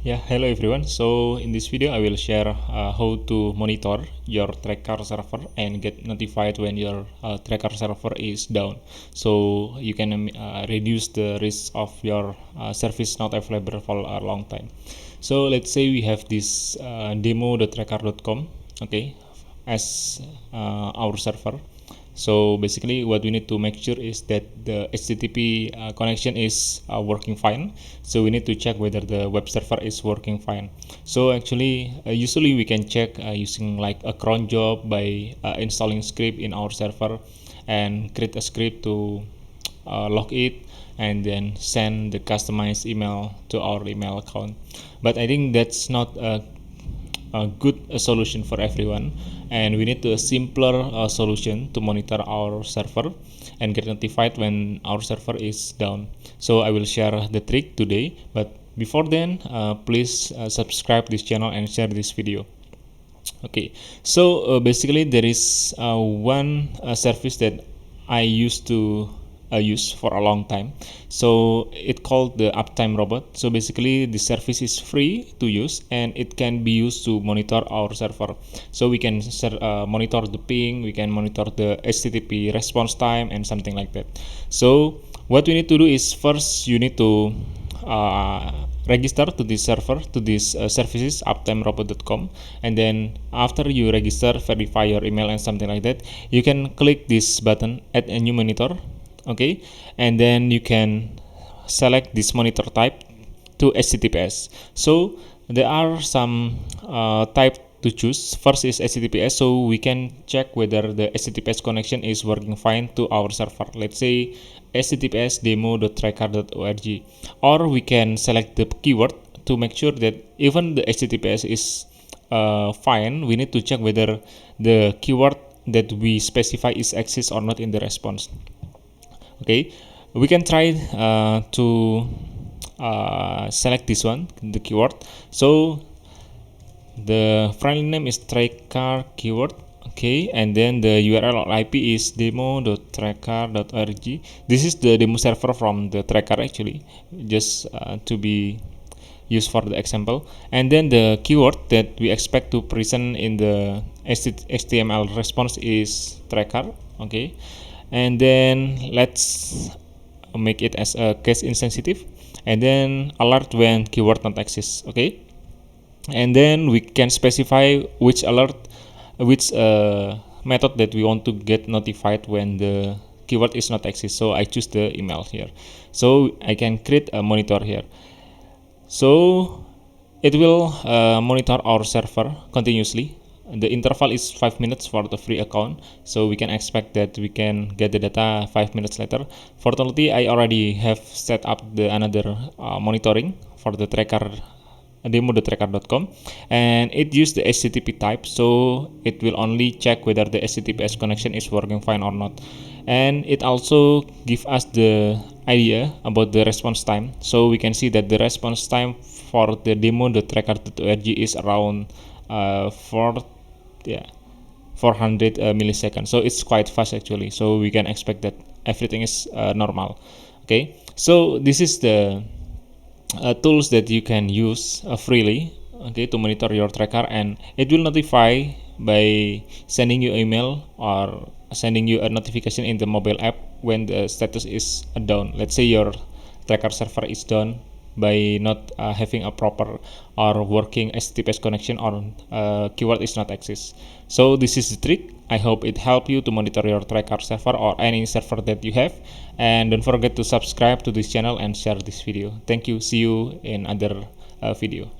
Yeah, hello everyone. So in this video I will share how to monitor your Traccar server and get notified when your Traccar server is down. So you can reduce the risk of your service not available for a long time. So let's say we have this demo.traccar.com, okay, as our server. So basically what we need to make sure is that the HTTP connection is working fine. So we need to check whether the web server is working fine. So actually usually we can check using like a cron job by installing script in our server and create a script to log it and then send the customized email to our email account. But I think that's not a good solution for everyone, and we need a simpler solution to monitor our server and get notified when our server is down. So I will share the trick today, but before then please subscribe this channel and share this video. Okay, so basically there is one service that I used to use for a long time. So it called the Uptime Robot. So basically the service is free to use and it can be used to monitor our server. So we can monitor the ping, we can monitor the HTTP response time and something like that. So what we need to do is first you need to register to this server, to this services uptimerobot.com, and then after you register, verify your email and something like that, you can click this button, add a new monitor, okay, and then you can select this monitor type to HTTPS. So there are some type to choose. First is HTTPS, so we can check whether the HTTPS connection is working fine to our server. Let's say https demo.traccar.org, or we can select the keyword to make sure that even the HTTPS is fine. We need to check whether the keyword that we specify is exists or not in the response. Okay, we can try to select this one, the keyword. So the file name is Traccar keyword, okay, and then the URL or IP is demo.traccar.org. This is the demo server from the Traccar actually, just to be used for the example. And then the keyword that we expect to present in the HTML response is Traccar, okay, and then let's make it as a case insensitive, and then alert when keyword not exists, okay. And then we can specify which alert, which method that we want to get notified when the keyword is not exist. So I choose the email here, so I can create a monitor here. So it will monitor our server continuously. The interval is 5 minutes for the free account, so we can expect that we can get the data 5 minutes later. Fortunately, I already have set up the another monitoring for the Traccar demo.traccar.com, and it used the HTTP type, so it will only check whether the HTTPS connection is working fine or not. And it also give us the idea about the response time, so we can see that the response time for the demo.traccar.org is around 400 milliseconds, so it's quite fast actually. So we can expect that everything is normal. Okay, so this is the tools that you can use freely, okay, to monitor your Traccar, and it will notify by sending you email or sending you a notification in the mobile app when the status is down. Let's say your Traccar server is down by not having a proper or working HTTPS connection, or keyword is not exist. So this is the trick. I hope it helped you to monitor your Traccar server or any server that you have. And don't forget to subscribe to this channel and share this video. Thank you. See you in other video.